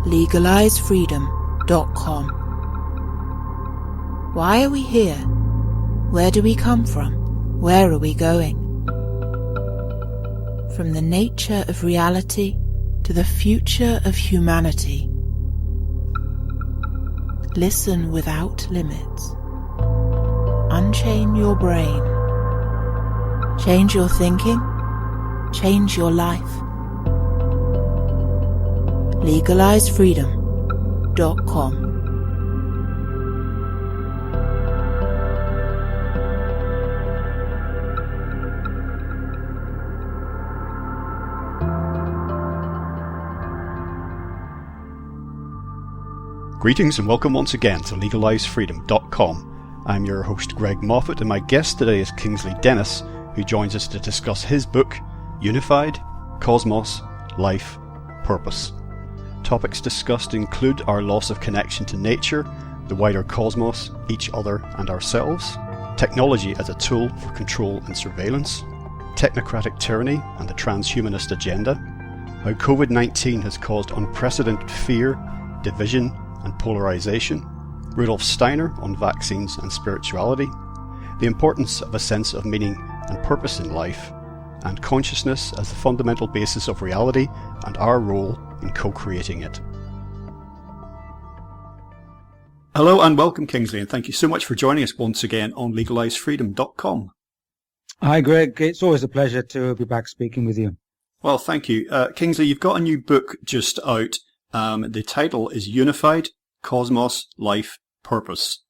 LegalizeFreedom.com. Why are we here? Where do we come from? Where are we going? From the nature of reality to the future of humanity. Listen without limits. Unchain your brain. Change your thinking. Change your life. LegalizeFreedom.com. Greetings and welcome once again to LegalizeFreedom.com. I'm your host Greg Moffat, and my guest today is Kingsley Dennis, who joins us to discuss his book, Unified, Cosmos, Life, Purpose. Topics discussed include our loss of connection to nature, the wider cosmos, each other and ourselves, technology as a tool for control and surveillance, technocratic tyranny and the transhumanist agenda, how COVID-19 has caused unprecedented fear, division and polarization, Rudolf Steiner on vaccines and spirituality, the importance of a sense of meaning and purpose in life, and consciousness as the fundamental basis of reality and our role in co-creating it. Hello and welcome, Kingsley, and thank you so much for joining us once again on LegalizeFreedom.com. Hi Greg, it's always a pleasure to be back speaking with you. Well, thank you. Kingsley, you've got a new book just out. The title is Unified, Cosmos, Life, Purpose.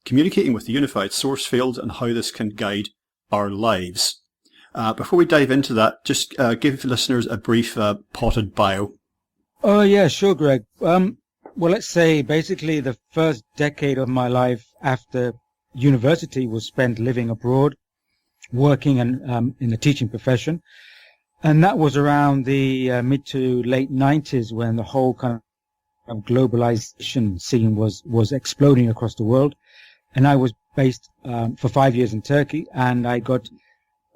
Communicating with the unified source field and how this can guide our lives. Before we dive into that, just give listeners a brief potted bio. Oh yeah, sure Greg. Well, let's say basically the first decade of my life after university was spent living abroad, working and in the teaching profession. And that was around the mid to late 90s when the whole kind of globalization scene was exploding across the world. And I was based for 5 years in Turkey, and I got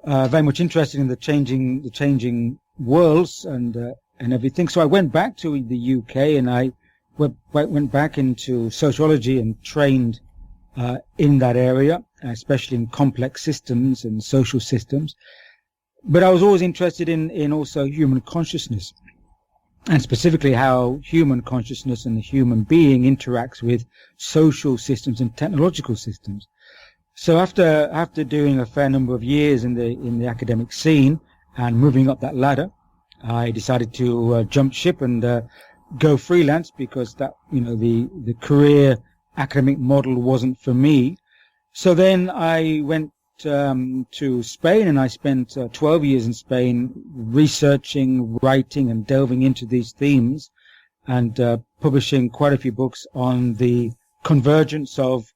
very much interested in the changing worlds and everything. So I went back to the UK, and I went back into sociology and trained in that area, especially in complex systems and social systems. But I was always interested in also human consciousness, and specifically how human consciousness and the human being interacts with social systems and technological systems. So after doing a fair number of years in the academic scene and moving up that ladder, I decided to jump ship and go freelance, because that the career academic model wasn't for me. So then I went to Spain, and I spent 12 years in Spain researching, writing and delving into these themes, and publishing quite a few books on the convergence of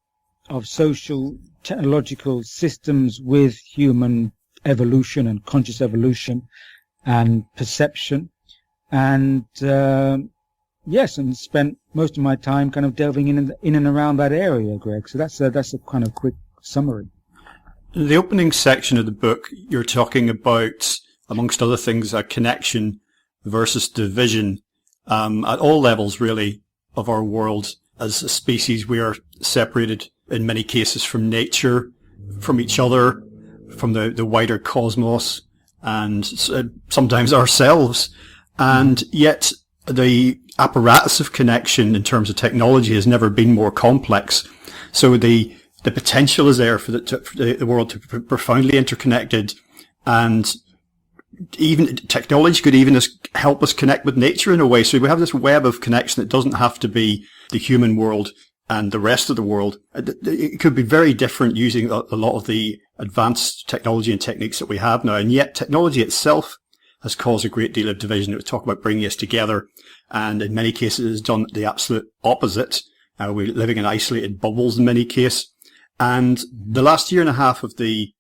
social technological systems with human evolution and conscious evolution and perception. And yes, and spent most of my time kind of delving in and around that area, Greg. So that's a kind of quick summary. In the opening section of the book, you're talking about, amongst other things, a connection versus division at all levels, really, of our world. As a species, we are separated in many cases from nature, from each other, from the wider cosmos, and sometimes ourselves. And yet the apparatus of connection in terms of technology has never been more complex. So the potential is there for the world to be profoundly interconnected, and even technology could even help us connect with nature in a way. So we have this web of connection that doesn't have to be the human world and the rest of the world. It could be very different using a lot of the advanced technology and techniques that we have now. And yet technology itself has caused a great deal of division. It was talk about bringing us together, and in many cases has done the absolute opposite. We're living in isolated bubbles in many cases. And the last year and a half of the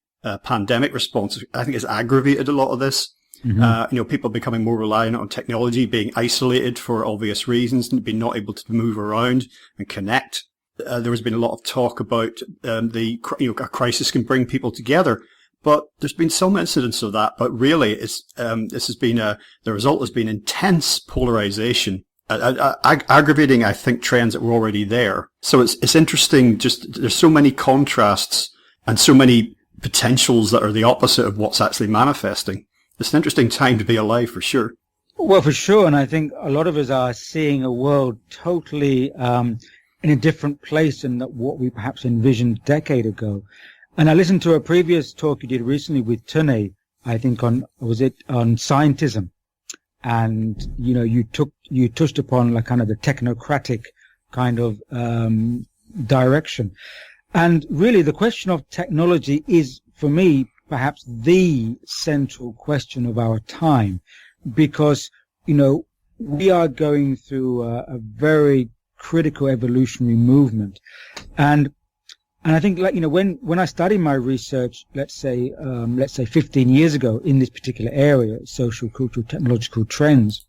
pandemic response, I think, has aggravated a lot of this. Mm-hmm. People becoming more reliant on technology, being isolated for obvious reasons, and being not able to move around and connect. There has been a lot of talk about a crisis can bring people together, but there's been some incidents of that. But really, the result has been intense polarization aggravating, I think, trends that were already there. So it's interesting, just there's so many contrasts and so many potentials that are the opposite of what's actually manifesting. It's an interesting time to be alive, for sure. Well, for sure, and I think a lot of us are seeing a world totally in a different place than what we perhaps envisioned a decade ago. And I listened to a previous talk you did recently with Tune, I think on scientism. And, you touched upon like kind of the technocratic kind of direction. And really the question of technology is, for me, perhaps the central question of our time, because, we are going through a very critical evolutionary movement. And I think, when I started my research, let's say 15 years ago in this particular area, social, cultural, technological trends,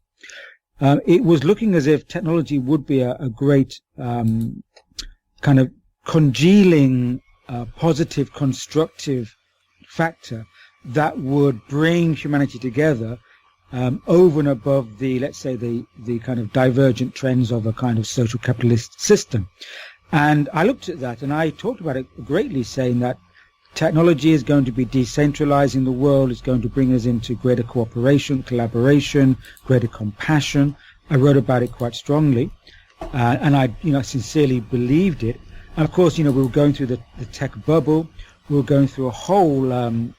it was looking as if technology would be a great kind of congealing, positive, constructive factor that would bring humanity together over and above the, let's say, the kind of divergent trends of a kind of social capitalist system. And I looked at that and I talked about it greatly, saying that technology is going to be decentralizing the world. It's going to bring us into greater cooperation, collaboration, greater compassion. I wrote about it quite strongly, and I, sincerely believed it. And of course, we were going through the tech bubble. We were going through a whole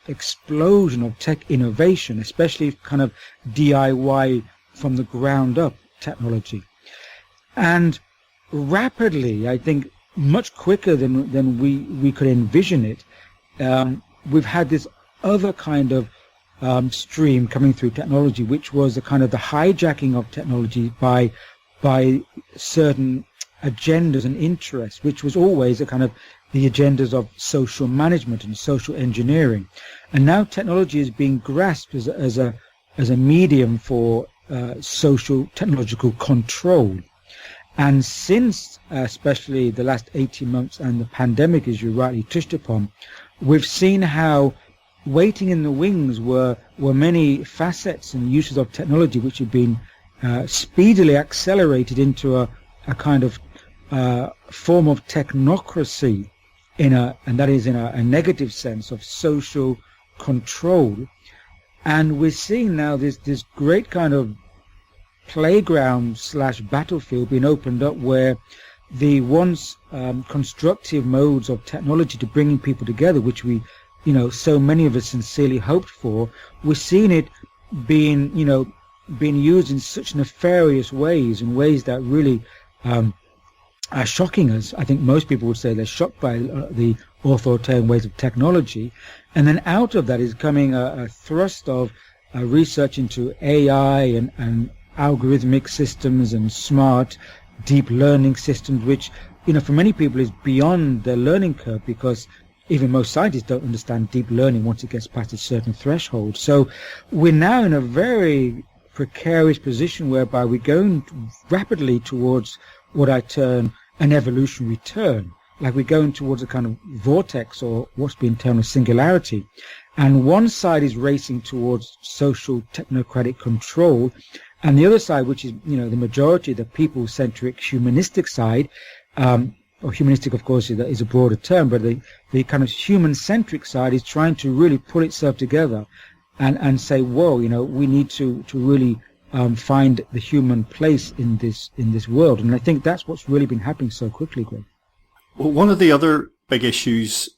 explosion of tech innovation, especially kind of DIY from the ground up technology. And rapidly, I think much quicker than we could envision it, we've had this other kind of stream coming through technology, which was a kind of the hijacking of technology by certain agendas and interests, which was always a kind of the agendas of social management and social engineering. And now technology is being grasped as a medium for social technological control. And since especially the last 18 months and the pandemic, as you rightly touched upon, we've seen how waiting in the wings were many facets and uses of technology which have been speedily accelerated into a kind of form of technocracy, and that is in a negative sense of social control. And we're seeing now this great kind of playground / battlefield being opened up, where the once constructive modes of technology to bringing people together, which we, so many of us sincerely hoped for, we're seeing it being used in such nefarious ways, in ways that really are shocking us. I think most people would say they're shocked by the authoritarian ways of technology. And then out of that is coming a thrust of research into AI and algorithmic systems and smart deep learning systems, which, for many people is beyond their learning curve, because even most scientists don't understand deep learning once it gets past a certain threshold. So we're now in a very precarious position whereby we're going rapidly towards what I term an evolutionary turn. Like we're going towards a kind of vortex, or what's been termed a singularity. And one side is racing towards social technocratic control, and the other side, which is, the majority, the people-centric humanistic side, or humanistic, of course, is a broader term, but the kind of human-centric side is trying to really pull itself together and say, whoa, we need to really find the human place in this world. And I think that's what's really been happening so quickly, Greg. Well, one of the other big issues,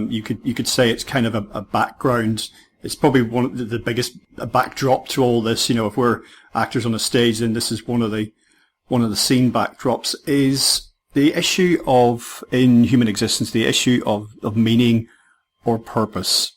you could say it's kind of a background. It's probably one of the biggest backdrop to all this. If we're actors on a stage, then this is one of the scene backdrops, is the issue of, in human existence, the issue of meaning or purpose.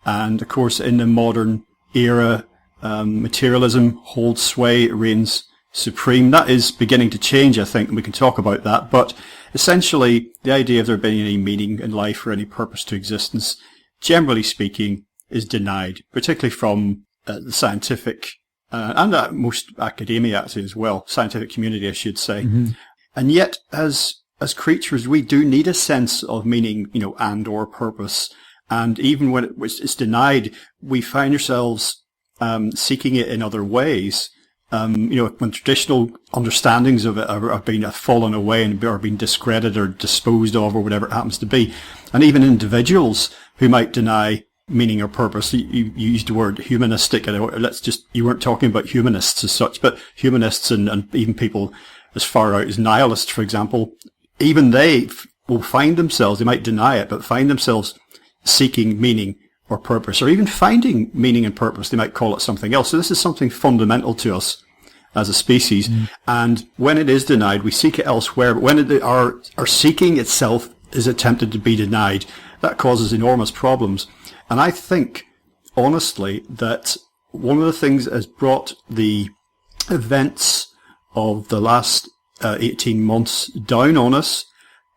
And of course, in the modern era, materialism holds sway, it reigns supreme. That is beginning to change, I think, and we can talk about that. But essentially, the idea of there being any meaning in life or any purpose to existence, generally speaking, is denied, particularly from the scientific and most academia, actually, as well, scientific community, I should say. Mm-hmm. And yet, as creatures, we do need a sense of meaning, and or purpose. And even when it's denied, we find ourselves seeking it in other ways. when traditional understandings of it have fallen away and are being discredited or disposed of or whatever it happens to be. And even individuals who might deny meaning or purpose. You used the word humanistic. You weren't talking about humanists as such, but humanists and even people as far out as nihilists, for example, even they will find themselves, they might deny it, but find themselves seeking meaning or purpose, or even finding meaning and purpose. They might call it something else. So this is something fundamental to us as a species. And when it is denied, we seek it elsewhere. But when our seeking itself is attempted to be denied, that causes enormous problems. And I think, honestly, that one of the things that has brought the events of the last 18 months down on us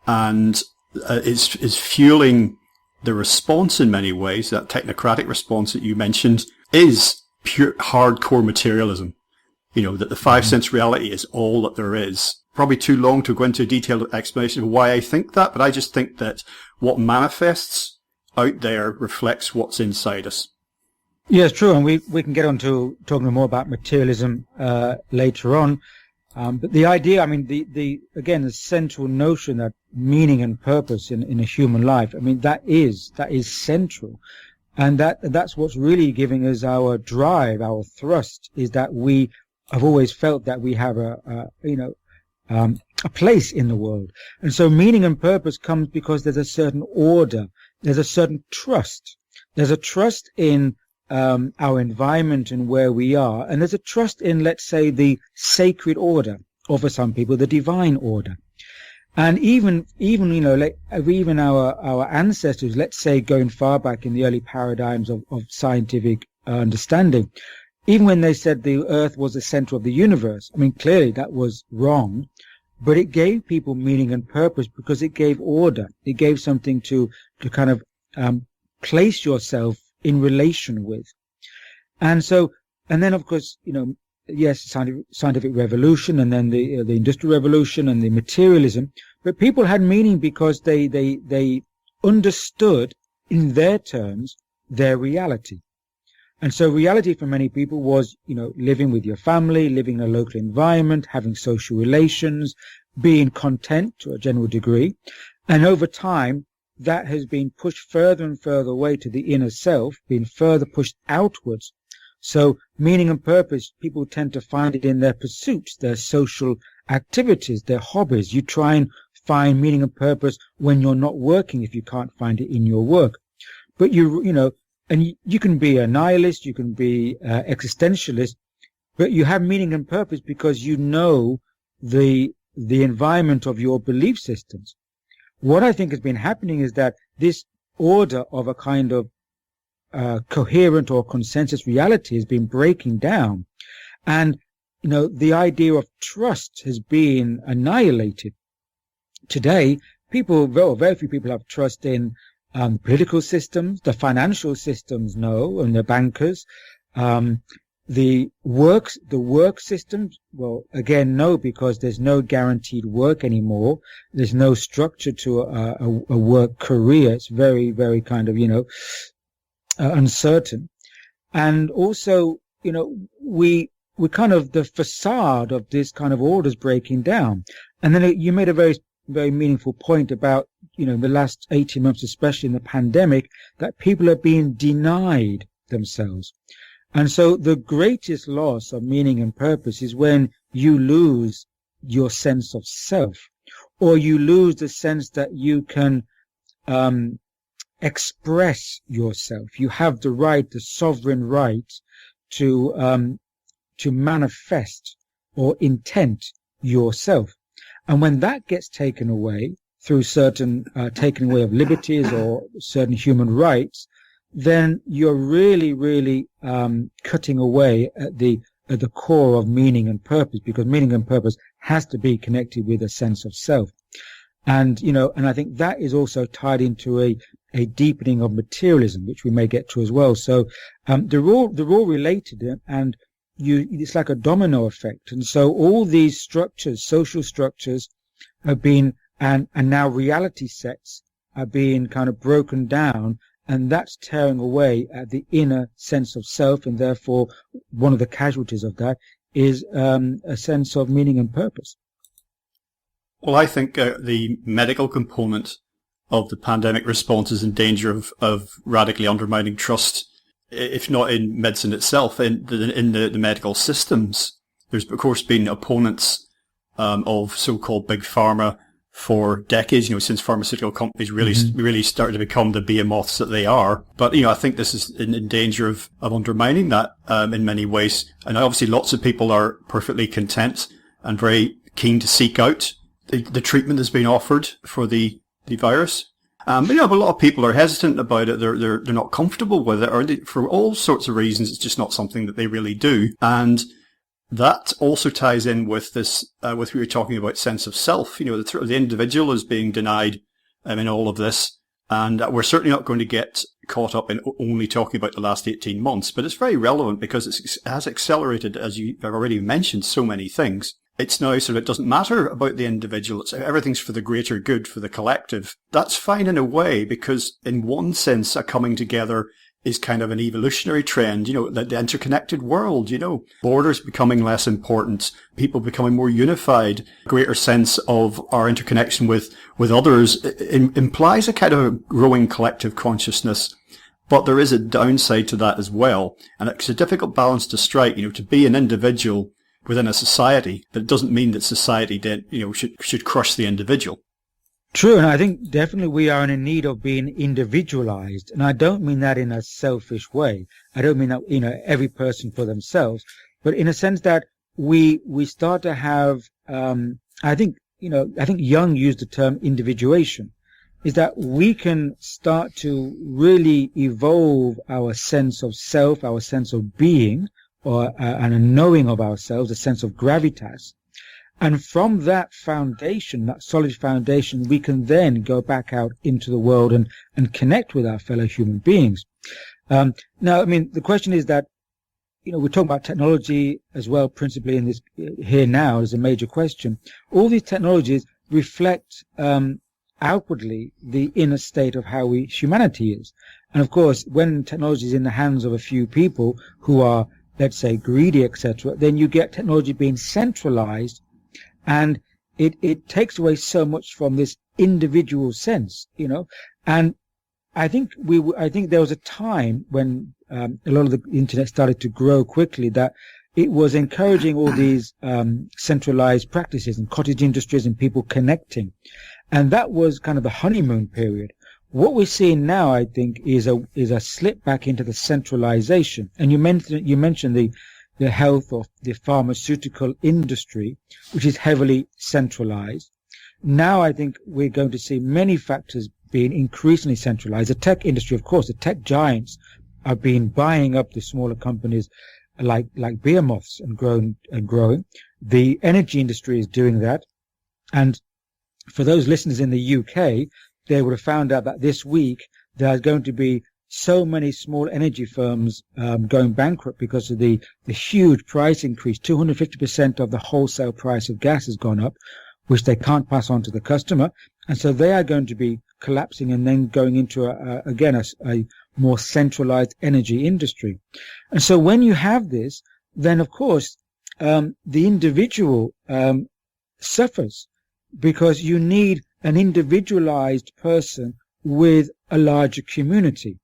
and is fueling the response in many ways, that technocratic response that you mentioned, is pure hardcore materialism. That the 5 sense reality is all that there is. Probably too long to go into a detailed explanation of why I think that, but I just think that what manifests out there reflects what's inside us. Yeah, it's true, and we can get on to talking more about materialism later on. But the idea, the central notion that meaning and purpose in a human life, that is central, and that's what's really giving us our drive, our thrust, is that we have always felt that we have a place in the world, and so meaning and purpose comes because there's a certain order, there's a certain trust, there's a trust in our environment and where we are, and there's a trust in, let's say, the sacred order, or for some people, the divine order. And even our ancestors, let's say, going far back in the early paradigms of scientific understanding, even when they said the earth was the center of the universe, clearly that was wrong, but it gave people meaning and purpose because it gave order. It gave something to kind of place yourself in relation with. And then of course, yes, scientific revolution, and then the industrial revolution and the materialism, but people had meaning because they understood in their terms their reality. And so reality for many people was, living with your family, living in a local environment, having social relations, being content to a general degree. And over time, that has been pushed further and further away to the inner self, being further pushed outwards. So meaning and purpose, people tend to find it in their pursuits, their social activities, their hobbies. You try and find meaning and purpose when you're not working if you can't find it in your work. But and you can be a nihilist, you can be existentialist, but you have meaning and purpose because you know the environment of your belief systems. What I think has been happening is that this order of a kind of coherent or consensus reality has been breaking down. And, the idea of trust has been annihilated. Today, very few people have trust in political systems, the financial systems, no, and the bankers. The work systems, well, again, no, because there's no guaranteed work anymore. There's no structure to a work career. It's very, very kind of, uncertain. And also, we kind of, the facade of this kind of order is breaking down. And then you made a very, very meaningful point about, the last 18 months, especially in the pandemic, that people are being denied themselves. And so the greatest loss of meaning and purpose is when you lose your sense of self, or you lose the sense that you can express yourself. You have the right, the sovereign right to manifest or intent yourself. And when that gets taken away through certain taking away of liberties or certain human rights, then you're really, really cutting away at the core of meaning and purpose, because meaning and purpose has to be connected with a sense of self. And and I think that is also tied into a deepening of materialism, which we may get to as well. So they're all related, and it's like a domino effect. And so all these structures, social structures, have been and now reality sets are being kind of broken down, and that's tearing away at the inner sense of self, and therefore one of the casualties of that is a sense of meaning and purpose. Well, I think the medical component of the pandemic response is in danger of radically undermining trust, if not in medicine itself, in the medical systems. There's, of course, been opponents of so-called big pharma for decades, since pharmaceutical companies really started to become the behemoths that they are. But, I think this is in danger of undermining that in many ways. And obviously lots of people are perfectly content and very keen to seek out the treatment that's been offered for the virus. But a lot of people are hesitant about it. They're not comfortable with it, or for all sorts of reasons. It's just not something that they really do. And that also ties in with this, with what you're talking about, sense of self. The individual is being denied in all of this. And we're certainly not going to get caught up in only talking about the last 18 months, but it's very relevant because it has accelerated, as you have already mentioned, so many things. It's now sort of, it doesn't matter about the individual. Everything's for the greater good, for the collective. That's fine in a way, because in one sense, a coming together is kind of an evolutionary trend, the interconnected world, borders becoming less important, people becoming more unified, greater sense of our interconnection with others implies a kind of a growing collective consciousness. But there is a downside to that as well. And it's a difficult balance to strike, to be an individual within a society, but it doesn't mean that society then, should crush the individual. True, and I think definitely we are in need of being individualized. And I don't mean that in a selfish way. I don't mean that, every person for themselves, but in a sense that we start to have, I think Jung used the term individuation, is that we can start to really evolve our sense of self, our sense of being, and a knowing of ourselves, a sense of gravitas. And from that foundation, that solid foundation, we can then go back out into the world and connect with our fellow human beings. Now, the question is that, we're talking about technology as well, principally in this here now is a major question. All these technologies reflect outwardly the inner state of how humanity is. And of course, when technology is in the hands of a few people who are, let's say, greedy, etc., then you get technology being centralized. And it takes away so much from this individual sense, and I think there was a time when a lot of the internet started to grow quickly that it was encouraging all these centralized practices and cottage industries and people connecting. And that was kind of the honeymoon period. What we're seeing now, I think, is a slip back into the centralization. And you mentioned the health of the pharmaceutical industry, which is heavily centralized. Now I think we're going to see many factors being increasingly centralized. The tech industry, of course, the tech giants are being buying up the smaller companies like behemoths and growing. The energy industry is doing that. And for those listeners in the UK, they would have found out that this week there's going to be so many small energy firms going bankrupt because of the huge price increase. 250% of the wholesale price of gas has gone up, which they can't pass on to the customer. And so they are going to be collapsing and then going into, a more centralized energy industry. And so when you have this, then of course, the individual suffers because you need an individualized person with a larger community.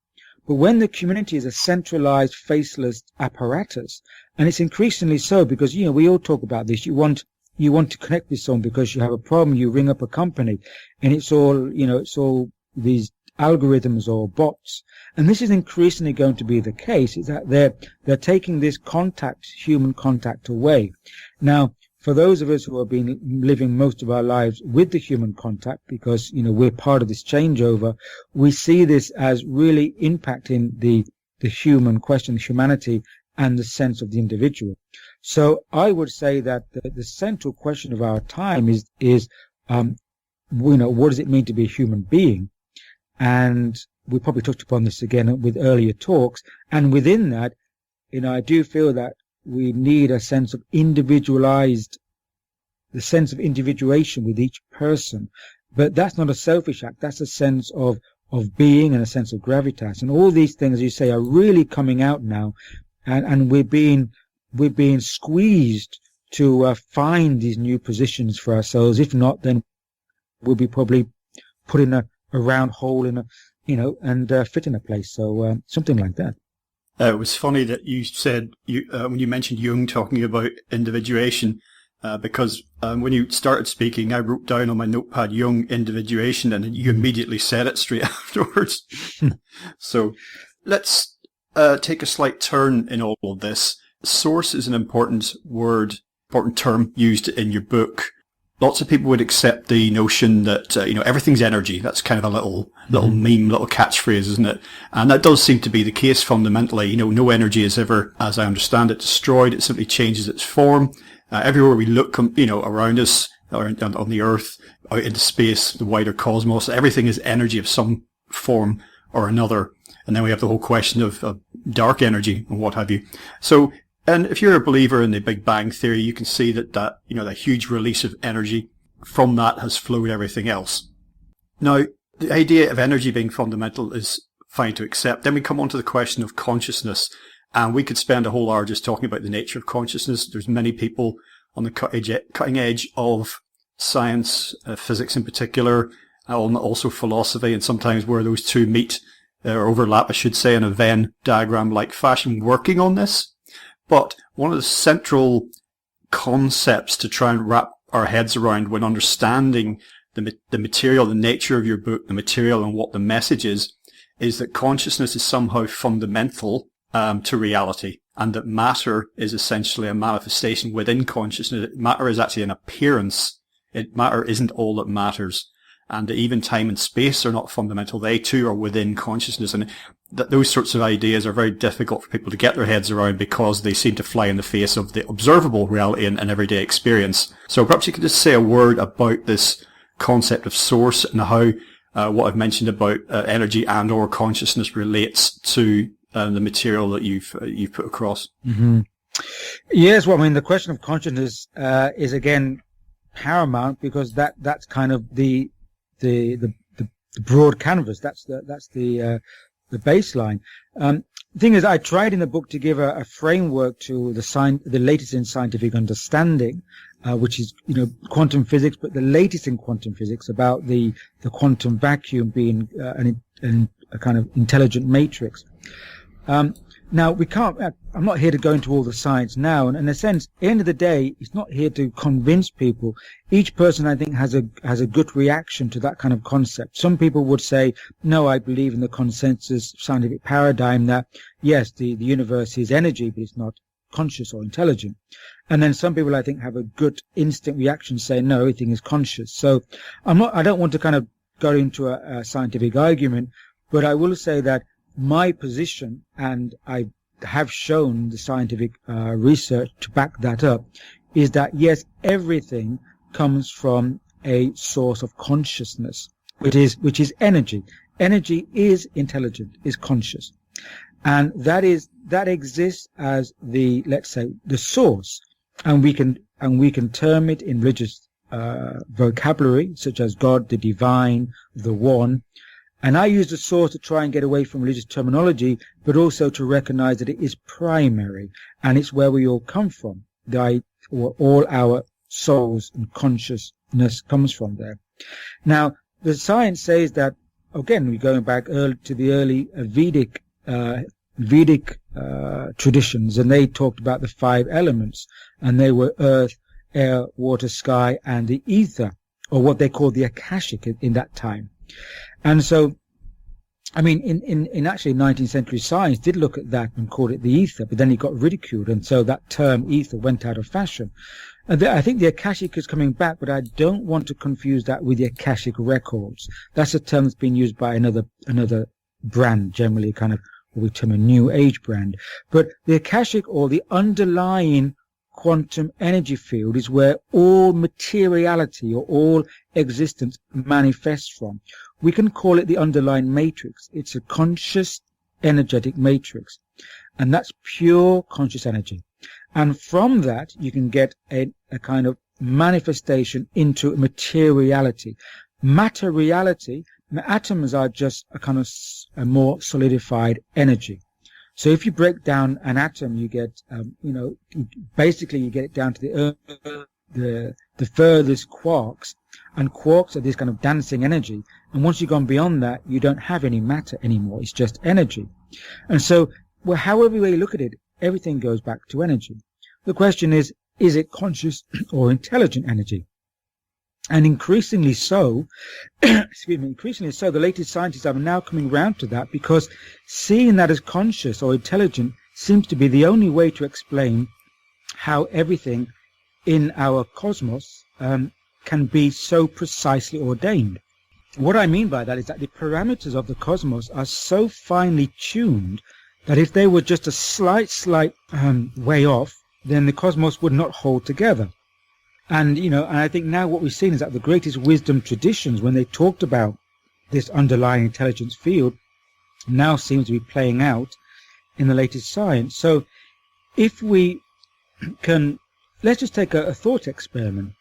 But when the community is a centralized, faceless apparatus, and it's increasingly so because, we all talk about this. You want to connect with someone because you have a problem. You ring up a company and it's all these algorithms or bots. And this is increasingly going to be the case, is that they're taking this human contact away. Now, for those of us who have been living most of our lives with the human contact, because, we're part of this changeover, we see this as really impacting the human question, humanity, and the sense of the individual. So I would say that the central question of our time is what does it mean to be a human being? And we probably touched upon this again with earlier talks. And within that, I do feel that we need a sense of the sense of individuation with each person. But that's not a selfish act. That's a sense of being and a sense of gravitas. And all these things, as you say, are really coming out now. And we're being we're being squeezed to find these new positions for ourselves. If not, then we'll be probably put in a round hole in a, and fit in a place. So something like that. It was funny that you said when you mentioned Jung talking about individuation, because when you started speaking, I wrote down on my notepad Jung individuation, and you immediately said it straight afterwards. So let's take a slight turn in all of this. Source is an important term used in your book. Lots of people would accept the notion that, everything's energy. That's kind of a little meme, little catchphrase, isn't it? And that does seem to be the case fundamentally. No energy is ever, as I understand it, destroyed. It simply changes its form. Everywhere we look, around us, or on the earth, out into space, the wider cosmos, everything is energy of some form or another. And then we have the whole question of dark energy and what have you. So, and if you're a believer in the Big Bang Theory, you can see that huge release of energy from that has flowed everything else. Now, the idea of energy being fundamental is fine to accept. Then we come on to the question of consciousness. And we could spend a whole hour just talking about the nature of consciousness. There's many people on the cutting edge of science, physics in particular, also philosophy, and sometimes where those two meet, or overlap, I should say, in a Venn diagram-like fashion, working on this. But one of the central concepts to try and wrap our heads around when understanding the material, the nature of your book, the material and what the message is that consciousness is somehow fundamental to reality, and that matter is essentially a manifestation within consciousness. Matter is actually an appearance. Matter isn't all that matters. And even time and space are not fundamental. They too are within consciousness. And those sorts of ideas are very difficult for people to get their heads around because they seem to fly in the face of the observable reality and everyday experience. So perhaps you could just say a word about this concept of source and how what I've mentioned about energy and or consciousness relates to the material that you've put across. Mm-hmm. Yes, well, I mean, the question of consciousness is again paramount because that's kind of the broad canvas. That's the baseline. The thing is, I tried in the book to give a framework to the latest in scientific understanding, which is quantum physics, but the latest in quantum physics about the quantum vacuum being a kind of intelligent matrix. Now, I'm not here to go into all the science now, and in a sense, at the end of the day, it's not here to convince people. Each person, I think, has a good reaction to that kind of concept. Some people would say, no, I believe in the consensus scientific paradigm that, yes, the universe is energy, but it's not conscious or intelligent. And then some people, I think, have a good instant reaction saying, no, everything is conscious. So I don't want to kind of go into a scientific argument, but I will say that my position, and I have shown the scientific research to back that up, is that yes, everything comes from a source of consciousness, which is energy. Energy is intelligent, is conscious, and that exists as let's say the source, and we can term it in religious vocabulary such as God, the divine, the one. And I use the source to try and get away from religious terminology, but also to recognize that it is primary, and it's where we all come from. All our souls and consciousness comes from there. Now, the science says that, again, we're going back to the early Vedic traditions, and they talked about the 5 elements, and they were earth, air, water, sky, and the ether, or what they called the Akashic in that time. And so, I mean, in actually 19th century science did look at that and called it the ether, but then it got ridiculed, and so that term ether went out of fashion. And I think the Akashic is coming back, but I don't want to confuse that with the Akashic records. That's a term that's been used by another brand, generally kind of what we term a new age brand. But the Akashic, or the underlying quantum energy field, is where all materiality or all existence manifests from. We can call it the underlying matrix. It's a conscious energetic matrix, and that's pure conscious energy. And from that, you can get a kind of manifestation into materiality. Materiality, atoms are just a kind of a more solidified energy. So if you break down an atom, you get, basically you get it down to the furthest quarks, and quarks are this kind of dancing energy. And once you've gone beyond that, you don't have any matter anymore. It's just energy. And so, well, however way you look at it, everything goes back to energy. The question is it conscious or intelligent energy? And increasingly so, the latest scientists are now coming round to that, because seeing that as conscious or intelligent seems to be the only way to explain how everything in our cosmos can be so precisely ordained. What I mean by that is that the parameters of the cosmos are so finely tuned that if they were just a slight way off, then the cosmos would not hold together. And, and I think now what we've seen is that the greatest wisdom traditions, when they talked about this underlying intelligence field, now seems to be playing out in the latest science. So if we can, let's just take a thought experiment.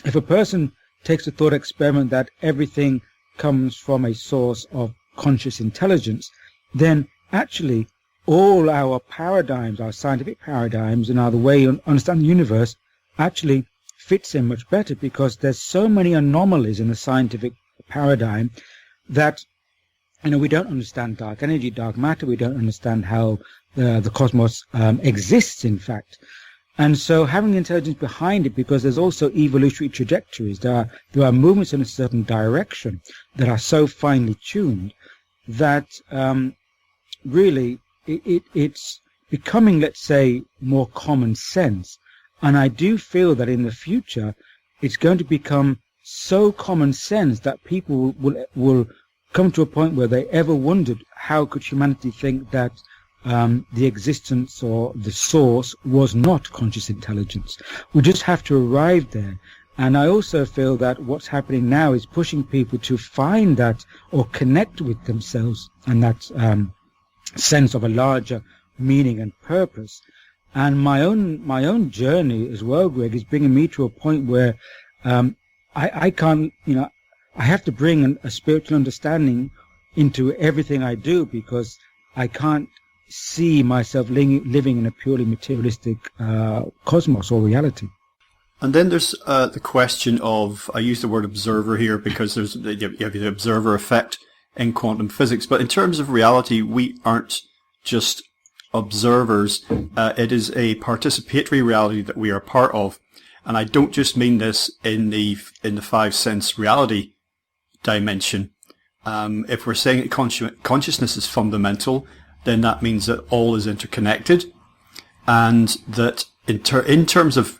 If a person takes a thought experiment that everything comes from a source of conscious intelligence, then actually all our paradigms, our scientific paradigms, and the way you understand the universe actually fits in much better, because there's so many anomalies in the scientific paradigm that, we don't understand dark energy, dark matter. We don't understand how the cosmos exists, in fact. And so having intelligence behind it, because there's also evolutionary trajectories, there are movements in a certain direction that are so finely tuned that really it's becoming, let's say, more common sense. And I do feel that in the future, it's going to become so common sense that people will come to a point where they ever wondered, how could humanity think that the existence or the source was not conscious intelligence? We just have to arrive there. And I also feel that what's happening now is pushing people to find that, or connect with themselves, and that sense of a larger meaning and purpose. And my own journey as well, Greg, is bringing me to a point where I can't, I have to bring a spiritual understanding into everything I do, because I can't see myself living in a purely materialistic cosmos or reality. And then there's the question of, I use the word observer here because you have the observer effect in quantum physics, but in terms of reality, we aren't just observers. It is a participatory reality that we are part of. And I don't just mean this in the five sense reality dimension. If we're saying that consciousness is fundamental, then that means that all is interconnected, and that in terms of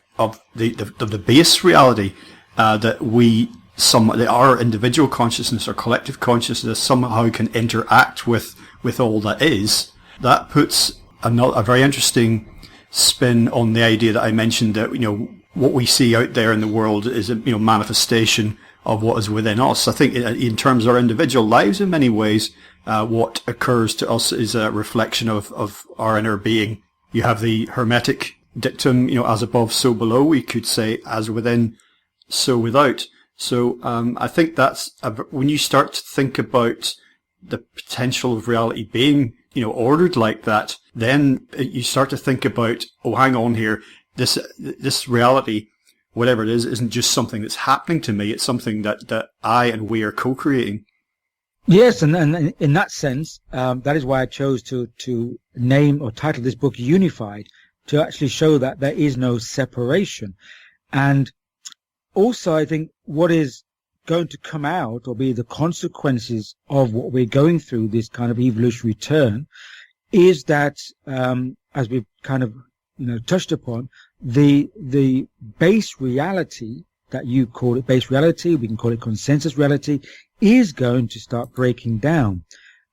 the base reality, that our individual consciousness or collective consciousness somehow can interact with all that is. That puts a very interesting spin on the idea that I mentioned, that what we see out there in the world is a manifestation of what is within us. I think in terms of our individual lives, in many ways, what occurs to us is a reflection of our inner being. You have the Hermetic dictum, as above, so below. We could say, as within, so without. So I think that's when you start to think about the potential of reality being, ordered like that, then you start to think about, oh, hang on here, this reality, whatever it is, isn't just something that's happening to me. It's something that I and we are co-creating. Yes, and in that sense, that is why I chose to name or title this book Unified, to actually show that there is no separation. And also, I think what is going to come out, or be the consequences of what we're going through, this kind of evolutionary turn, is that, as we've kind of touched upon, the base reality, that you call it base reality, we can call it consensus reality, is going to start breaking down.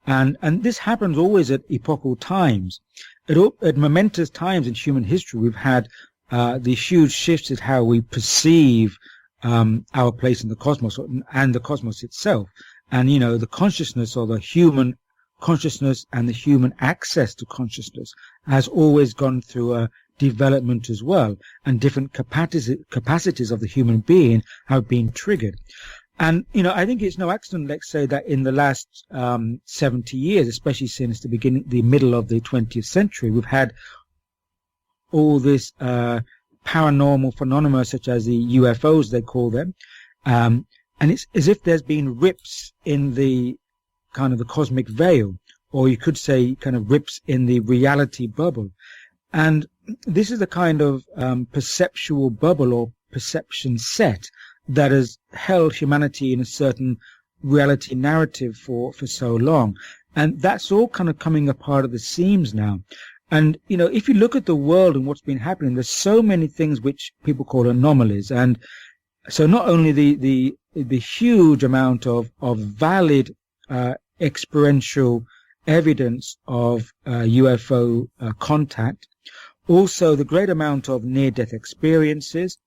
And this happens always at epochal times. At momentous times in human history, we've had these huge shifts in how we perceive our place in the cosmos and the cosmos itself. And, the consciousness, or the human consciousness and the human access to consciousness, has always gone through a development as well. And different capacities of the human being have been triggered. And, I think it's no accident, let's say, that in the last 70 years, especially since the middle of the 20th century, we've had all this paranormal phenomena, such as the UFOs, they call them. And it's as if there's been rips in the kind of the cosmic veil, or you could say kind of rips in the reality bubble. And this is the kind of perceptual bubble or perception set that has held humanity in a certain reality narrative for so long. And that's all kind of coming apart at the seams now. And, if you look at the world and what's been happening, there's so many things which people call anomalies. And so not only the huge amount of valid experiential evidence of UFO contact, also the great amount of near-death experiences,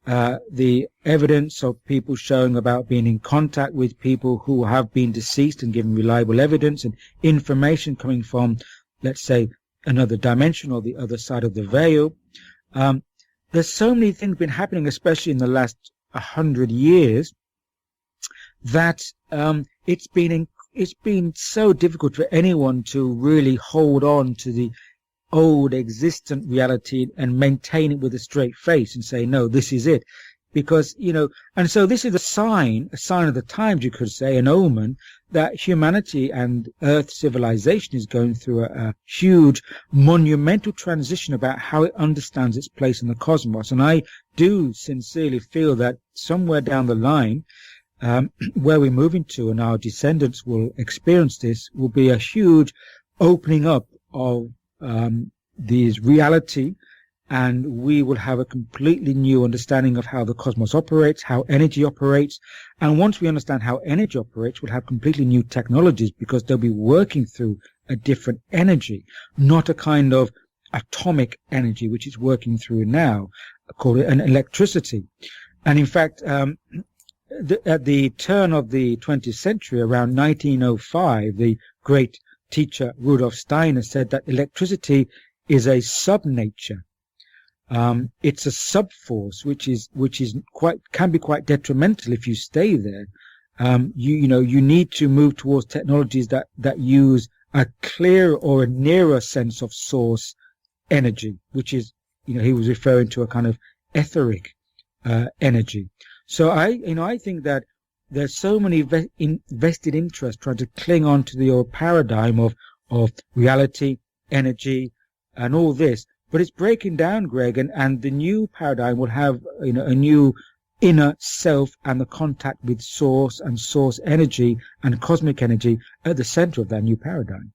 the evidence of people showing about being in contact with people who have been deceased and giving reliable evidence, and information coming from, let's say, another dimension or the other side of the veil. There's so many things been happening, especially in the last 100 years, that it's been so difficult for anyone to really hold on to the old existent reality and maintain it with a straight face and say, no, this is it. Because, and so this is a sign of the times, you could say, an omen that humanity and Earth civilization is going through a huge monumental transition about how it understands its place in the cosmos. And I do sincerely feel that somewhere down the line, where we're moving to and our descendants will experience this, will be a huge opening up of these reality, and we will have a completely new understanding of how the cosmos operates, how energy operates. And once we understand how energy operates, we'll have completely new technologies, because they'll be working through a different energy, not a kind of atomic energy which is working through now, called an electricity. And in fact, at the turn of the 20th century, around 1905, the great teacher Rudolf Steiner said that electricity is a sub-nature. It's a sub-force which can be quite detrimental if you stay there. You need to move towards technologies that use a clearer or a nearer sense of source energy, which is, he was referring to a kind of etheric energy. So I think that there's so many vested interest trying to cling on to the old paradigm of reality, energy, and all this. But it's breaking down, Greg, and the new paradigm will have a new inner self and the contact with source and source energy and cosmic energy at the center of that new paradigm.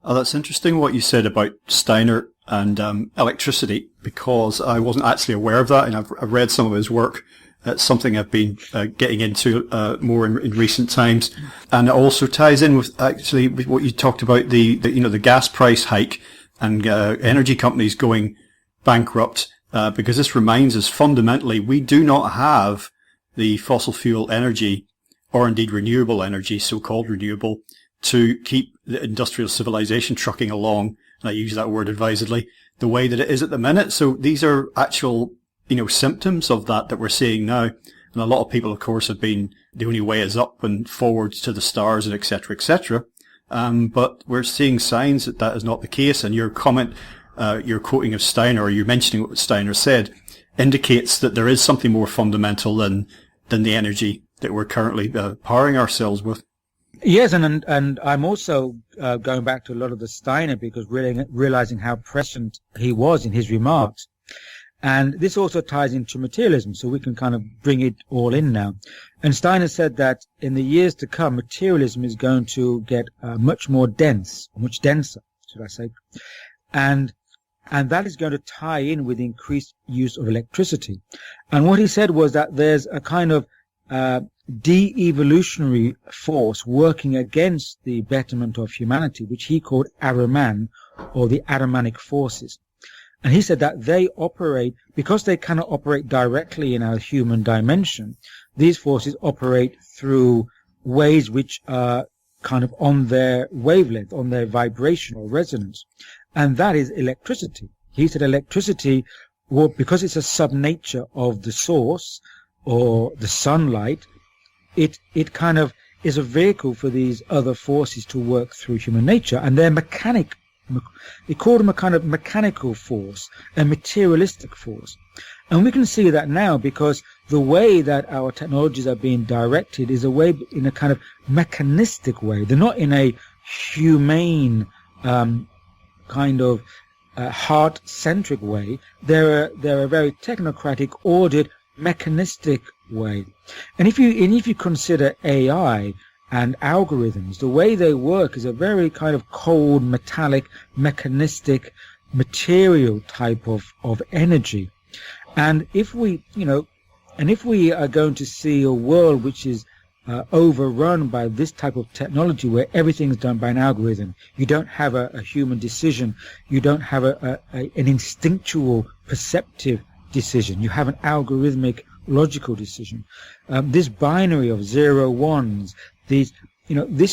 Oh, that's interesting what you said about Steiner and electricity, because I wasn't actually aware of that, and I've read some of his work. It's something I've been getting into more in recent times, and it also ties in with actually with what you talked about, the gas price hike and energy companies going bankrupt, because this reminds us fundamentally we do not have the fossil fuel energy, or indeed renewable energy, so-called renewable, to keep the industrial civilization trucking along, and I use that word advisedly, the way that it is at the minute. So these are actual symptoms of that we're seeing now. And a lot of people, of course, have been, the only way is up and forwards to the stars and et cetera, et cetera. But we're seeing signs that is not the case. And your comment, your quoting of Steiner, or you mentioning what Steiner said, indicates that there is something more fundamental than the energy that we're currently powering ourselves with. Yes, and I'm also going back to a lot of the Steiner, because realizing how prescient he was in his remarks. And this also ties into materialism, so we can kind of bring it all in now. And Steiner said that in the years to come, materialism is going to get much denser, should I say. And that is going to tie in with increased use of electricity. And what he said was that there's a kind of de-evolutionary force working against the betterment of humanity, which he called Ahriman, or the Ahrimanic forces. And he said that they operate, because they cannot operate directly in our human dimension, these forces operate through ways which are kind of on their wavelength, on their vibrational resonance. And that is electricity. He said electricity, well, because it's a sub-nature of the source, or the sunlight, it kind of is a vehicle for these other forces to work through human nature, and they're they call them a kind of mechanical force, a materialistic force. And we can see that now because the way that our technologies are being directed is in a kind of mechanistic way. They're not in a humane kind of heart-centric way. They're a very technocratic, ordered, mechanistic way. And if you consider AI and algorithms, the way they work is a very kind of cold, metallic, mechanistic, material type of energy. And if we are going to see a world which is overrun by this type of technology where everything is done by an algorithm, you don't have a human decision, you don't have an instinctual, perceptive decision, you have an algorithmic, logical decision. This binary of zero ones, this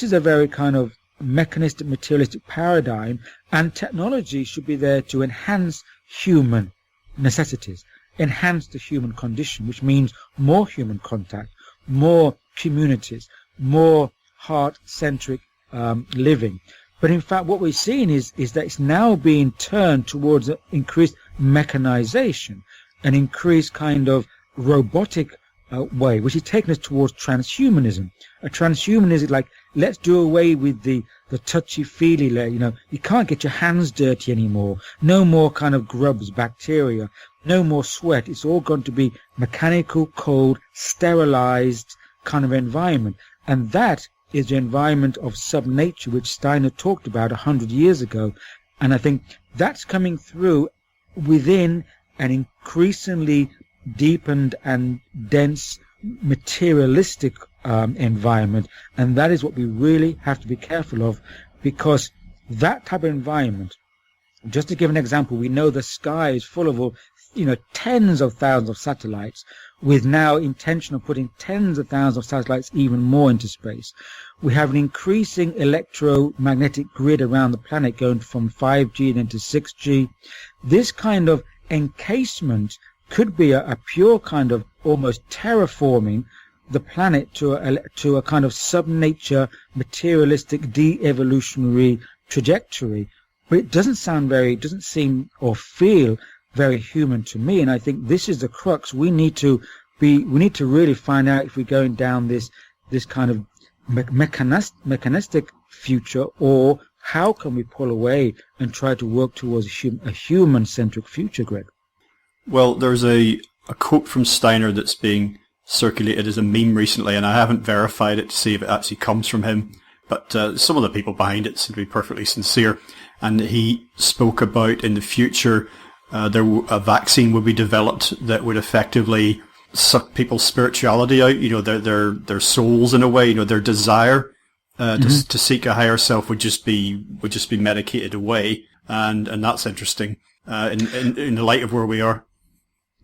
is a very kind of mechanistic, materialistic paradigm, and technology should be there to enhance human necessities, enhance the human condition, which means more human contact, more communities, more heart-centric living. But in fact, what we're seeing is that it's now being turned towards an increased mechanization, an increased kind of robotic way, which is taking us towards transhumanism. A transhumanism is like, let's do away with the touchy-feely layer. You can't get your hands dirty anymore. No more kind of grubs, bacteria. No more sweat. It's all going to be mechanical, cold, sterilized kind of environment. And that is the environment of sub-nature, which Steiner talked about 100 years ago. And I think that's coming through within an increasingly deepened and dense materialistic environment. And that is what we really have to be careful of, because that type of environment, just to give an example, we know the sky is full of tens of thousands of satellites, with now intention of putting tens of thousands of satellites even more into space. We have an increasing electromagnetic grid around the planet, going from 5G then to 6G. This kind of encasement could be a pure kind of almost terraforming the planet to a kind of sub-nature, materialistic, de-evolutionary trajectory. But it doesn't seem or feel very human to me. And I think this is the crux. We need to really find out if we're going down this kind of mechanistic future, or how can we pull away and try to work towards a human-centric future, Greg? Well, there's a quote from Steiner that's being circulated as a meme recently, and I haven't verified it to see if it actually comes from him, but some of the people behind it seem to be perfectly sincere. And he spoke about in the future a vaccine would be developed that would effectively suck people's spirituality out, their souls in a way, their desire to seek a higher self would just be medicated away, and that's interesting in the light of where we are.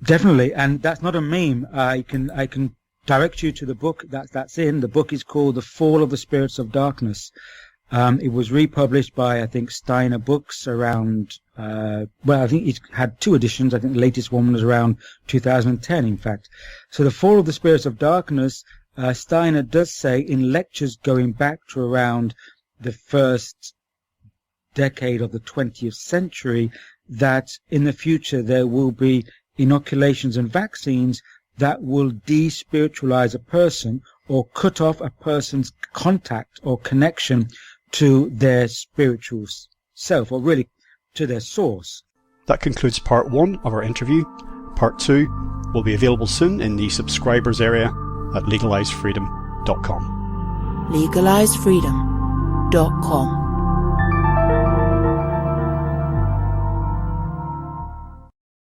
Definitely, and that's not a meme. I can direct you to the book that's in. The book is called The Fall of the Spirits of Darkness. It was republished by, I think, Steiner Books around, I think it had 2 editions. I think the latest one was around 2010, in fact. So The Fall of the Spirits of Darkness, Steiner does say in lectures going back to around the first decade of the 20th century that in the future there will be inoculations and vaccines that will de-spiritualize a person or cut off a person's contact or connection to their spiritual self, or really to their source. That concludes part 1 of our interview. Part 2 will be available soon in the subscribers area at legalizefreedom.com. legalizefreedom.com